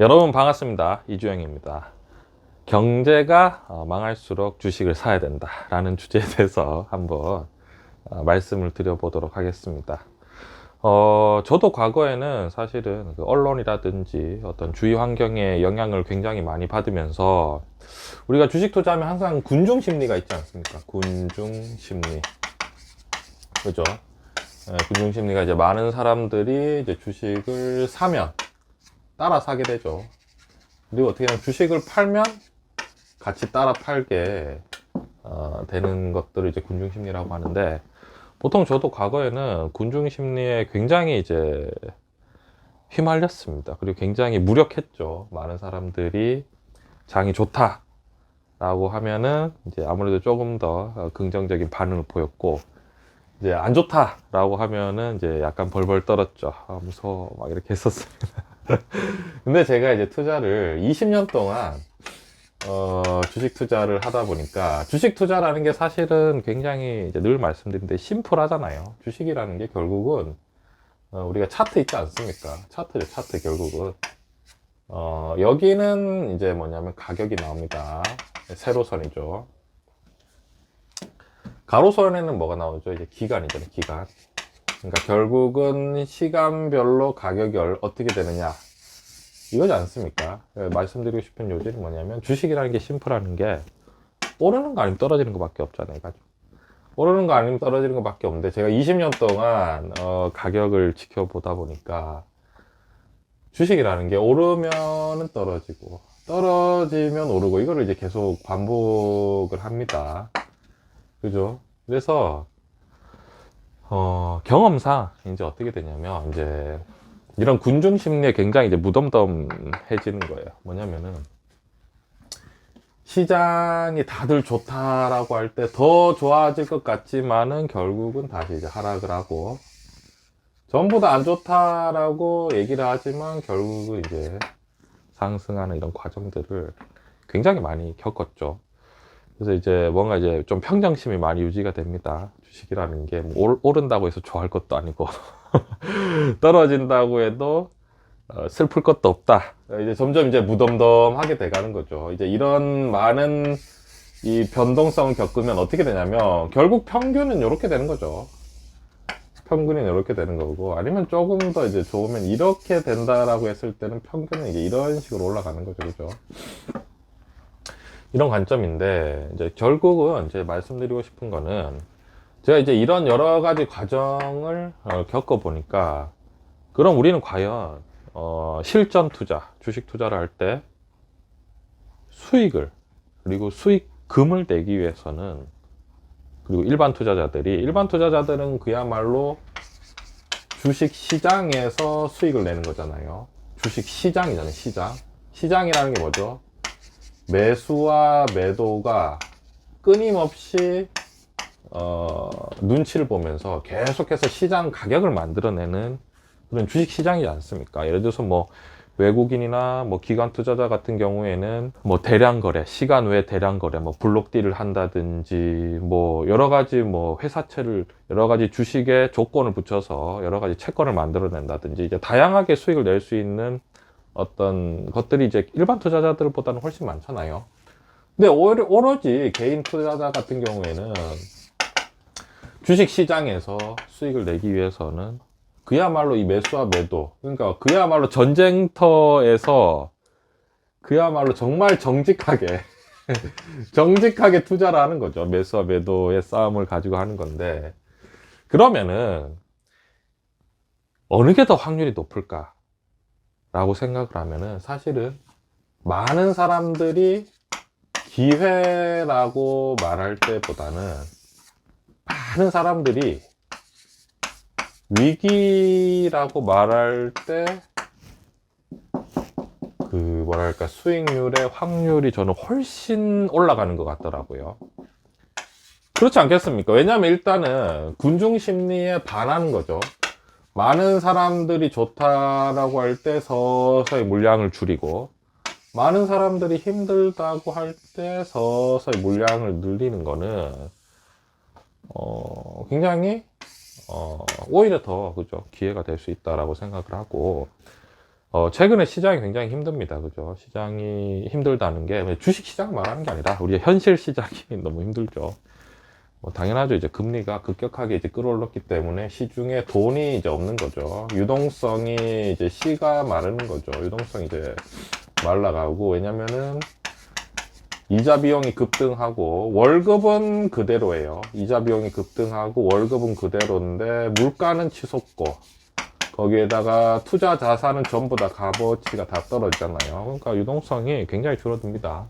여러분 반갑습니다. 이주영입니다. 경제가 망할수록 주식을 사야 된다 라는 주제에 대해서 한번 말씀을 드려보도록 하겠습니다. 저도 과거에는 사실은 그 언론이라든지 어떤 주위 환경의 영향을 굉장히 많이 받으면서, 우리가 주식 투자하면 항상 군중 심리가 있지 않습니까? 군중 심리, 그죠? 군중 심리가 이제 많은 사람들이 이제 주식을 사면 따라 사게 되죠. 그리고 어떻게 보면 주식을 팔면 같이 따라 팔게 되는 것들을 이제 군중심리라고 하는데, 보통 저도 과거에는 군중심리에 굉장히 이제 휘말렸습니다. 그리고 굉장히 무력했죠. 많은 사람들이 장이 좋다라고 하면은 이제 아무래도 조금 더 긍정적인 반응을 보였고, 이제 안 좋다라고 하면은 이제 약간 벌벌 떨었죠. 무서워 막 이렇게 했었습니다. 근데 제가 이제 투자를 20년 동안 주식 투자를 하다 보니까, 주식 투자라는 게 사실은 굉장히 이제 늘 말씀드리는데 심플하잖아요. 주식이라는 게 결국은 우리가 차트 있지 않습니까? 차트죠, 차트. 결국은 여기는 이제 뭐냐면 가격이 나옵니다. 세로선이죠. 가로선에는 뭐가 나오죠? 이제 기간이잖아요, 기간. 그러니까 결국은 시간별로 가격이 어떻게 되느냐, 이거지 않습니까? 말씀드리고 싶은 요지는 뭐냐면, 주식이라는 게 심플하는 게 오르는 거 아니면 떨어지는 거 밖에 없잖아요. 오르는 거 아니면 떨어지는 거 밖에 없는데, 제가 20년 동안 가격을 지켜보다 보니까 주식이라는 게 오르면은 떨어지고 떨어지면 오르고, 이거를 이제 계속 반복을 합니다. 그죠? 그래서 경험상 이제 어떻게 되냐면, 이제 이런 군중 심리에 굉장히 이제 무덤덤해지는 거예요. 뭐냐면은, 시장이 다들 좋다라고 할 때 더 좋아질 것 같지만은 결국은 다시 이제 하락을 하고, 전부 다 안 좋다라고 얘기를 하지만 결국은 이제 상승하는 이런 과정들을 굉장히 많이 겪었죠. 그래서 이제 뭔가 이제 좀 평정심이 많이 유지가 됩니다. 주식이라는 게 뭐 오른다고 해서 좋아할 것도 아니고 떨어진다고 해도 슬플 것도 없다. 이제 점점 이제 무덤덤하게 돼가는 거죠. 이제 이런 많은 이 변동성을 겪으면 어떻게 되냐면, 결국 평균은 이렇게 되는 거죠. 평균은 이렇게 되는 거고, 아니면 조금 더 이제 좋으면 이렇게 된다라고 했을 때는 평균은 이제 이런 식으로 올라가는 거죠. 그죠? 이런 관점인데, 이제 결국은 이제 말씀드리고 싶은 거는, 제가 이제 이런 여러 가지 과정을 겪어보니까, 그럼 우리는 과연 실전 투자, 주식 투자를 할 때 수익을, 그리고 수익금을 내기 위해서는, 그리고 일반 투자자들은 그야말로 주식 시장에서 수익을 내는 거잖아요. 주식 시장이잖아요, 시장. 시장이라는 게 뭐죠? 매수와 매도가 끊임없이 눈치를 보면서 계속해서 시장 가격을 만들어내는 그런 주식 시장이지 않습니까? 예를 들어서 뭐 외국인이나 뭐 기관 투자자 같은 경우에는 뭐 대량 거래, 시간 외 대량 거래, 뭐 블록딜을 한다든지, 뭐 여러 가지 뭐 회사채를, 여러 가지 주식에 조건을 붙여서 여러 가지 채권을 만들어낸다든지, 이제 다양하게 수익을 낼 수 있는 어떤 것들이 이제 일반 투자자들보다는 훨씬 많잖아요. 근데 오로지 개인 투자자 같은 경우에는 주식 시장에서 수익을 내기 위해서는 그야말로 이 매수와 매도, 그러니까 그야말로 전쟁터에서 그야말로 정말 정직하게 정직하게 투자를 하는 거죠. 매수와 매도의 싸움을 가지고 하는 건데, 그러면은 어느 게 더 확률이 높을까 라고 생각을 하면은, 사실은 많은 사람들이 기회라고 말할 때보다는, 많은 사람들이 위기라고 말할 때 그 뭐랄까 수익률의 확률이 저는 훨씬 올라가는 것 같더라고요. 그렇지 않겠습니까? 왜냐하면 일단은 군중 심리에 반하는 거죠. 많은 사람들이 좋다라고 할 때 서서히 물량을 줄이고, 많은 사람들이 힘들다고 할 때 서서히 물량을 늘리는 거는 굉장히 오히려 더, 그죠, 기회가 될 수 있다라고 생각을 하고, 최근에 시장이 굉장히 힘듭니다. 그죠? 시장이 힘들다는 게 주식 시장 말하는 게 아니라 우리 현실 시장이 너무 힘들죠. 당연하죠. 이제 금리가 급격하게 이제 끌어올랐기 때문에 시중에 돈이 이제 없는 거죠. 유동성이 이제 씨가 마르는 거죠. 유동성이 이제 말라가고, 왜냐면은 이자 비용이 급등하고 월급은 그대로예요. 이자 비용이 급등하고 월급은 그대로인데 물가는 치솟고, 거기에다가 투자 자산은 전부 다 값어치가 다 떨어지잖아요. 그러니까 유동성이 굉장히 줄어듭니다.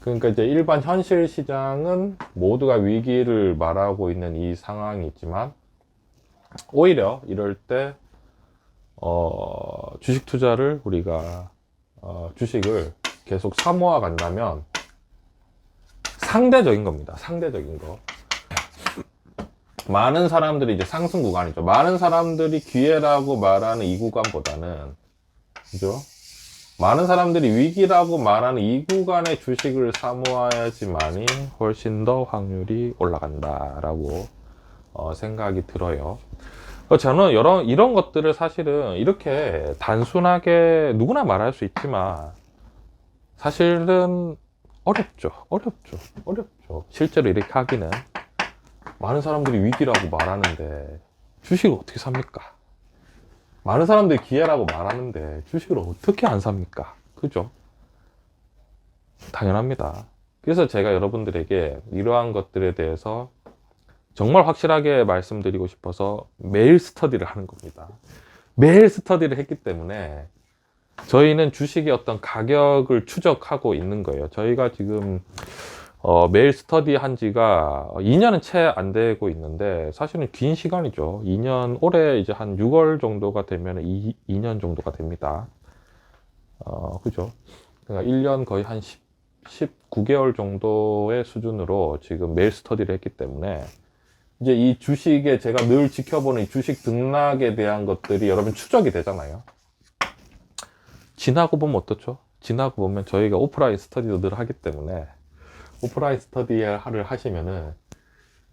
그러니까 이제 일반 현실 시장은 모두가 위기를 말하고 있는 이 상황이 있지만, 오히려 이럴 때 주식 투자를 우리가 주식을 계속 사모아 간다면 상대적인 겁니다. 상대적인 거. 많은 사람들이 이제 상승 구간이죠. 많은 사람들이 기회라고 말하는 이 구간보다는, 그죠? 많은 사람들이 위기라고 말하는 이 구간의 주식을 사모아야지만이 훨씬 더 확률이 올라간다라고 생각이 들어요. 저는 이런 것들을 사실은 이렇게 단순하게 누구나 말할 수 있지만 사실은 어렵죠. 실제로 이렇게 하기는. 많은 사람들이 위기라고 말하는데 주식을 어떻게 삽니까? 많은 사람들이 기회라고 말하는데 주식을 어떻게 안 삽니까? 그죠? 당연합니다. 그래서 제가 여러분들에게 이러한 것들에 대해서 정말 확실하게 말씀드리고 싶어서 매일 스터디를 하는 겁니다. 매일 스터디를 했기 때문에 저희는 주식의 어떤 가격을 추적하고 있는 거예요. 저희가 지금 매일 스터디 한 지가 2년은 채 안 되고 있는데, 사실은 긴 시간이죠. 2년, 올해 이제 한 6월 정도가 되면 2년 정도가 됩니다. 그죠? 그러니까 1년 거의 한 19개월 정도의 수준으로 지금 매일 스터디를 했기 때문에, 이제 이 주식에 제가 늘 지켜보는 이 주식 등락에 대한 것들이 여러분 추적이 되잖아요. 지나고 보면 어떻죠? 지나고 보면 저희가 오프라인 스터디도 늘 하기 때문에, 오프라인 스터디를 하시면은,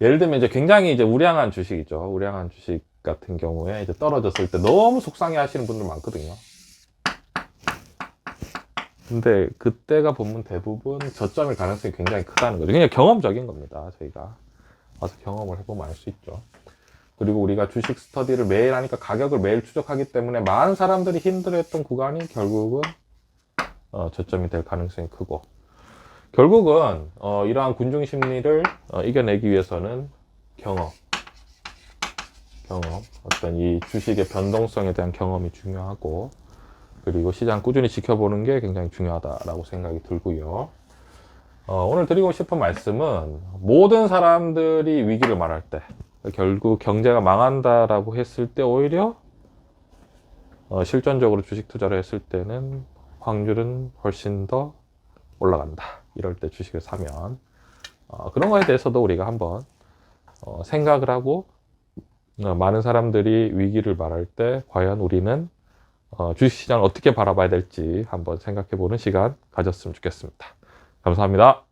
예를 들면 이제 굉장히 이제 우량한 주식이죠. 우량한 주식 같은 경우에 이제 떨어졌을 때 너무 속상해 하시는 분들 많거든요. 근데 그때가 보면 대부분 저점일 가능성이 굉장히 크다는 거죠. 그냥 경험적인 겁니다. 저희가 와서 경험을 해보면 알 수 있죠. 그리고 우리가 주식 스터디를 매일 하니까 가격을 매일 추적하기 때문에 많은 사람들이 힘들어했던 구간이 결국은 저점이 될 가능성이 크고, 결국은 이러한 군중 심리를 이겨내기 위해서는 경험, 어떤 이 주식의 변동성에 대한 경험이 중요하고, 그리고 시장 꾸준히 지켜보는 게 굉장히 중요하다라고 생각이 들고요. 오늘 드리고 싶은 말씀은, 모든 사람들이 위기를 말할 때, 결국 경제가 망한다라고 했을 때 오히려 실전적으로 주식 투자를 했을 때는 확률은 훨씬 더 올라간다. 이럴 때 주식을 사면 그런 거에 대해서도 우리가 한번 생각을 하고, 많은 사람들이 위기를 말할 때 과연 우리는 주식시장을 어떻게 바라봐야 될지 한번 생각해 보는 시간 가졌으면 좋겠습니다. 감사합니다.